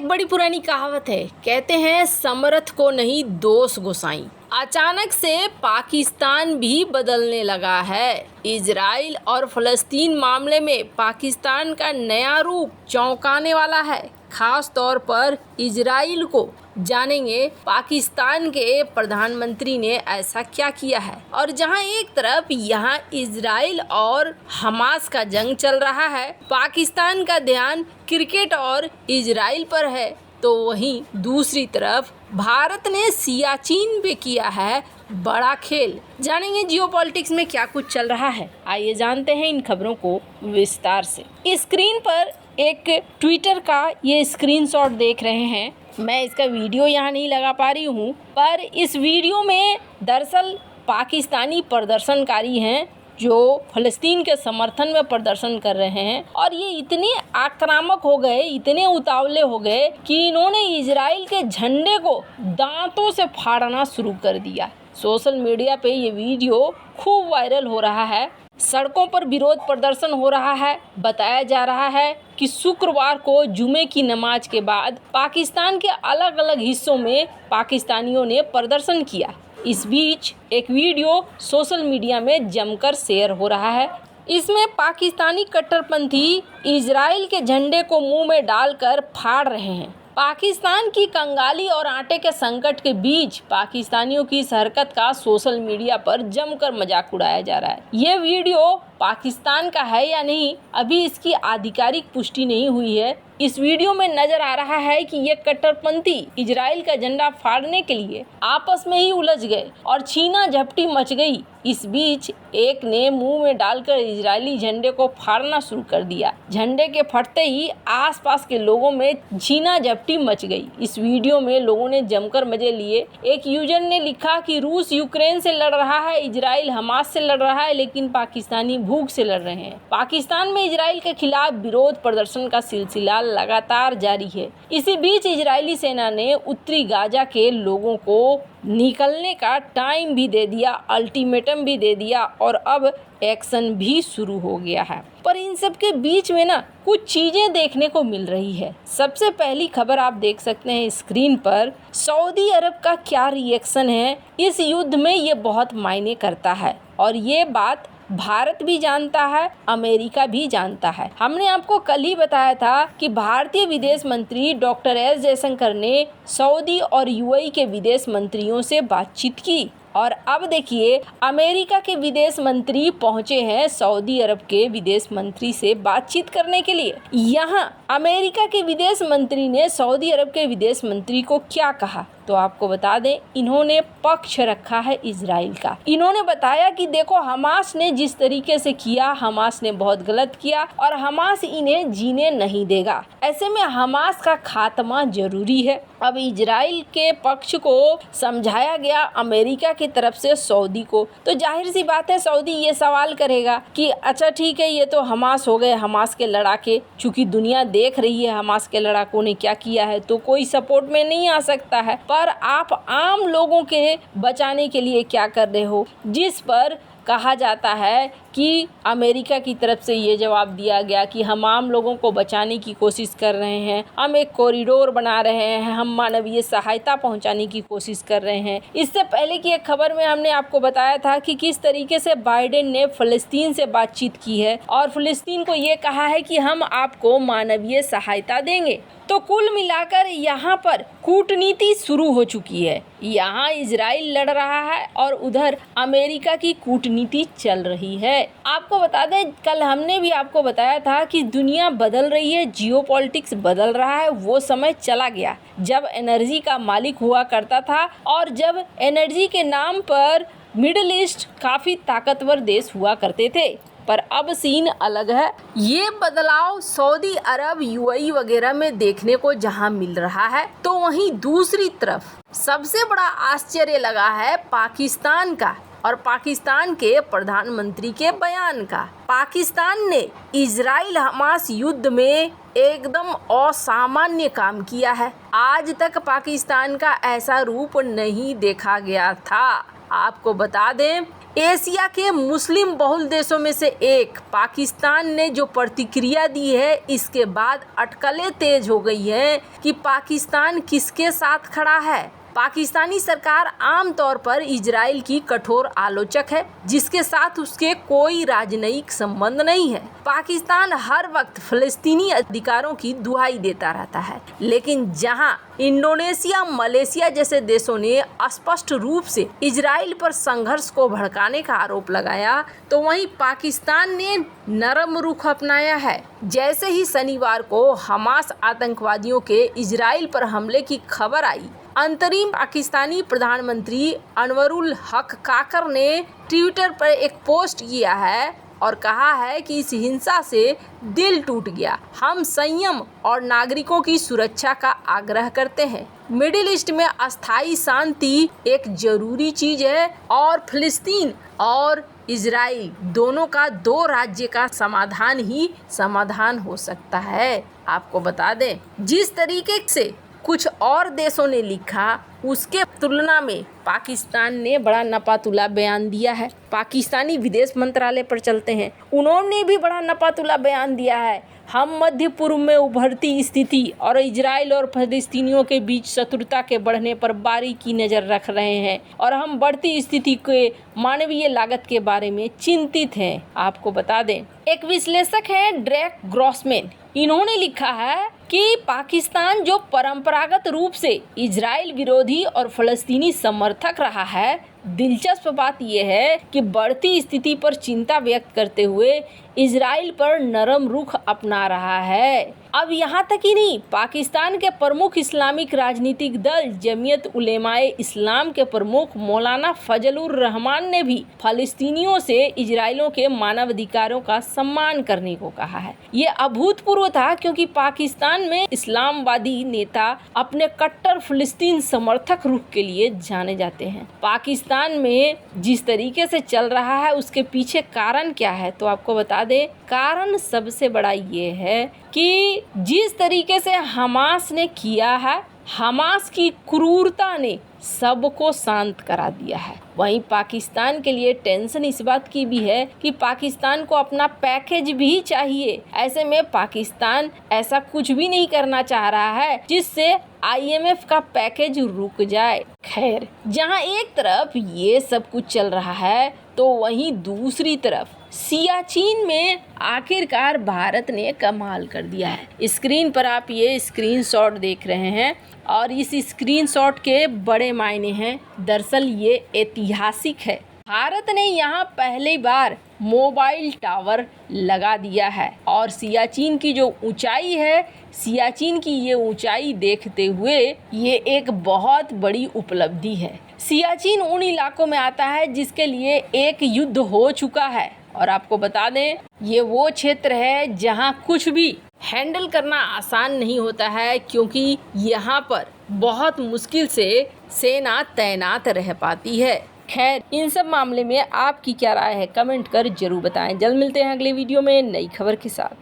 एक बड़ी पुरानी कहावत है, कहते हैं समर्थ को नहीं दोष गोसाई। अचानक से पाकिस्तान भी बदलने लगा है। इजराइल और फलस्तीन मामले में पाकिस्तान का नया रूप चौंकाने वाला है। खास तौर पर इजराइल को जानेंगे पाकिस्तान के प्रधानमंत्री ने ऐसा क्या किया है। और जहां एक तरफ यहां इजराइल और हमास का जंग चल रहा है, पाकिस्तान का ध्यान क्रिकेट और इजराइल पर है, तो वहीं दूसरी तरफ भारत ने सियाचिन पे किया है बड़ा खेल। जानेंगे जियोपॉलिटिक्स में क्या कुछ चल रहा है, आइए जानते हैं इन खबरों को विस्तार से। स्क्रीन पर एक ट्विटर का ये स्क्रीनशॉट देख रहे हैं। मैं इसका वीडियो यहाँ नहीं लगा पा रही हूँ, पर इस वीडियो में दरअसल पाकिस्तानी प्रदर्शनकारी हैं जो फलस्तीन के समर्थन में प्रदर्शन कर रहे हैं, और ये इतने आक्रामक हो गए, इतने उतावले हो गए कि इन्होंने इजराइल के झंडे को दांतों से फाड़ना शुरू कर दिया। सोशल मीडिया पे ये वीडियो खूब वायरल हो रहा है। सड़कों पर विरोध प्रदर्शन हो रहा है। बताया जा रहा है कि शुक्रवार को जुमे की नमाज के बाद पाकिस्तान के अलग अलग हिस्सों में पाकिस्तानियों ने प्रदर्शन किया। इस बीच एक वीडियो सोशल मीडिया में जमकर शेयर हो रहा है। इसमें पाकिस्तानी कट्टरपंथी इजराइल के झंडे को मुंह में डालकर फाड़ रहे हैं। पाकिस्तान की कंगाली और आटे के संकट के बीच पाकिस्तानियों की इस हरकत का सोशल मीडिया पर जमकर मजाक उड़ाया जा रहा है। ये वीडियो पाकिस्तान का है या नहीं, अभी इसकी आधिकारिक पुष्टि नहीं हुई है। इस वीडियो में नजर आ रहा है कि ये कट्टरपंथी इजराइल का झंडा फाड़ने के लिए आपस में ही उलझ गए और छीना झपटी मच गई। इस बीच एक ने मुंह में डालकर इजरायली झंडे को फाड़ना शुरू कर दिया। झंडे के फटते ही आसपास के लोगों में छीना झपटी मच गई। इस वीडियो में लोगों ने जमकर मजे लिए। एक यूजर ने लिखा कि रूस यूक्रेन से लड़ रहा है, इजराइल हमास से लड़ रहा है, लेकिन पाकिस्तानी भूख से लड़ रहे हैं। पाकिस्तान में इजराइल के खिलाफ विरोध प्रदर्शन का सिलसिला लगातार जारी है। इसी बीच इजरायली सेना ने उत्तरी गाजा के लोगों को निकलने का टाइम भी दे दिया, अल्टीमेटम भी दे दिया, और अब एक्शन भी शुरू हो गया है। पर इन सब के बीच में ना कुछ चीजें देखने को मिल रही है। सबसे पहली खबर आप देख सकते हैं स्क्रीन पर, सऊदी अरब का क्या रिएक्शन है इस युद्ध में, ये बहुत मायने करता है। और ये बात भारत भी जानता है, अमेरिका भी जानता है। हमने आपको कल ही बताया था कि भारतीय विदेश मंत्री डॉक्टर एस जयशंकर ने सऊदी और यूएई के विदेश मंत्रियों से बातचीत की, और अब देखिए अमेरिका के विदेश मंत्री पहुंचे हैं सऊदी अरब के विदेश मंत्री से बातचीत करने के लिए। यहाँ अमेरिका के विदेश मंत्री ने सऊदी अरब के विदेश मंत्री को क्या कहा, तो आपको बता दें, इन्होंने पक्ष रखा है इजराइल का। इन्होंने बताया कि देखो, हमास ने जिस तरीके से किया, हमास ने बहुत गलत किया और हमास इन्हें जीने नहीं देगा। ऐसे में हमास का खात्मा जरूरी है। अब इजराइल के पक्ष को समझाया गया अमेरिका की तरफ से सऊदी को, तो जाहिर सी बात है सऊदी ये सवाल करेगा कि अच्छा ठीक है, ये तो हमास हो गए, हमास के लड़ाके, चूंकि दुनिया देख रही है हमास के लड़ाकों ने क्या किया है, तो कोई सपोर्ट में नहीं आ सकता है। पर आप आम लोगों के बचाने के लिए क्या कर रहे हो, जिस पर कहा जाता है कि अमेरिका की तरफ से ये जवाब दिया गया कि हम आम लोगों को बचाने की कोशिश कर रहे हैं, हम एक कॉरिडोर बना रहे हैं, हम मानवीय सहायता पहुंचाने की कोशिश कर रहे हैं। इससे पहले की एक खबर में हमने आपको बताया था कि किस तरीके से बाइडेन ने फलस्तीन से बातचीत की है और फलस्तीन को ये कहा है कि हम आपको मानवीय सहायता देंगे। तो कुल मिलाकर यहाँ पर कूटनीति शुरू हो चुकी है। यहाँ इजराइल लड़ रहा है और उधर अमेरिका की कूटनीति चल रही है। आपको बता दें, कल हमने भी आपको बताया था कि दुनिया बदल रही है, जियोपॉलिटिक्स बदल रहा है। वो समय चला गया जब एनर्जी का मालिक हुआ करता था और जब एनर्जी के नाम पर मिडिल ईस्ट काफ़ी ताकतवर देश हुआ करते थे। पर अब सीन अलग है। ये बदलाव सऊदी अरब, यूएई वगैरह में देखने को जहां मिल रहा है, तो वहीं दूसरी तरफ सबसे बड़ा आश्चर्य लगा है पाकिस्तान का और पाकिस्तान के प्रधानमंत्री के बयान का। पाकिस्तान ने इजराइल हमास युद्ध में एकदम असामान्य काम किया है। आज तक पाकिस्तान का ऐसा रूप नहीं देखा गया था। आपको बता दें, एशिया के मुस्लिम बहुल देशों में से एक पाकिस्तान ने जो प्रतिक्रिया दी है, इसके बाद अटकलें तेज हो गई है कि पाकिस्तान किसके साथ खड़ा है। पाकिस्तानी सरकार आमतौर पर इजराइल की कठोर आलोचक है, जिसके साथ उसके कोई राजनयिक संबंध नहीं है। पाकिस्तान हर वक्त फ़लस्तीनी अधिकारों की दुहाई देता रहता है, लेकिन जहां इंडोनेशिया, मलेशिया जैसे देशों ने स्पष्ट रूप से इजराइल पर संघर्ष को भड़काने का आरोप लगाया, तो वहीं पाकिस्तान ने नरम रुख अपनाया है। जैसे ही शनिवार को हमास आतंकवादियों के इजराइल पर हमले की खबर आई, अंतरिम पाकिस्तानी प्रधानमंत्री अनवरुल हक काकर ने ट्विटर पर एक पोस्ट किया है और कहा है कि इस हिंसा से दिल टूट गया। हम संयम और नागरिकों की सुरक्षा का आग्रह करते हैं। मिडिल ईस्ट में अस्थायी शांति एक जरूरी चीज है और फिलिस्तीन और इजराइल दोनों का 2 राज्य का समाधान ही समाधान हो सकता है। आपको बता दें, जिस तरीके से कुछ और देशों ने लिखा, उसके तुलना में पाकिस्तान ने बड़ा नपातुला बयान दिया है। पाकिस्तानी विदेश मंत्रालय पर चलते हैं, उन्होंने भी बड़ा नपातुला बयान दिया है। हम मध्य पूर्व में उभरती स्थिति और इजराइल और फ़लस्तीनियों के बीच शत्रुता के बढ़ने पर बारीकी नज़र रख रहे हैं और हम बढ़ती स्थिति के मानवीय लागत के बारे में चिंतित हैं। आपको बता दें, एक विश्लेषक हैं ड्रेक ग्रॉसमैन, इन्होंने लिखा है कि पाकिस्तान जो परंपरागत रूप से इजराइल विरोधी और फ़लस्तीनी समर्थक रहा है, दिलचस्प बात यह है कि बढ़ती स्थिति पर चिंता व्यक्त करते हुए इजराइल पर नरम रुख अपना रहा है। अब यहाँ तक ही नहीं, पाकिस्तान के प्रमुख इस्लामिक राजनीतिक दल जमीयत उलेमाए इस्लाम के प्रमुख मौलाना फजलुर रहमान ने भी फ़लस्तीनियों से इजराइलियों के मानवाधिकारों का सम्मान करने को कहा है। ये अभूतपूर्व था, क्योंकि पाकिस्तान में इस्लामवादी नेता अपने कट्टर फ़लस्तीन समर्थक रुख के लिए जाने जाते हैं। पाकिस्तान में जिस तरीके से चल रहा है, उसके पीछे कारण क्या है, तो आपको बता दें, कारण सबसे बड़ा ये है कि जिस तरीके से हमास ने किया है, हमास की क्रूरता ने सबको शांत करा दिया है। वहीं पाकिस्तान के लिए टेंशन इस बात की भी है कि पाकिस्तान को अपना पैकेज भी चाहिए। ऐसे में पाकिस्तान ऐसा कुछ भी नहीं करना चाह रहा है जिससे IMF का पैकेज रुक जाए। खैर, जहां एक तरफ ये सब कुछ चल रहा है, तो वहीं दूसरी तरफ सियाचिन में आखिरकार भारत ने कमाल कर दिया है। स्क्रीन पर आप ये स्क्रीनशॉट देख रहे हैं और इस स्क्रीनशॉट के बड़े मायने हैं। दरअसल ये ऐतिहासिक है। भारत ने यहाँ पहली बार मोबाइल टावर लगा दिया है और सियाचिन की जो ऊंचाई है, सियाचिन की ये ऊंचाई देखते हुए ये एक बहुत बड़ी उपलब्धि है। सियाचिन उन इलाकों में आता है जिसके लिए एक युद्ध हो चुका है और आपको बता दें, ये वो क्षेत्र है जहां कुछ भी हैंडल करना आसान नहीं होता है, क्योंकि यहाँ पर बहुत मुश्किल से सेना तैनात रह पाती है। खैर, इन सब मामले में आपकी क्या राय है, कमेंट कर जरूर बताएं। जल्द मिलते हैं अगले वीडियो में नई खबर के साथ।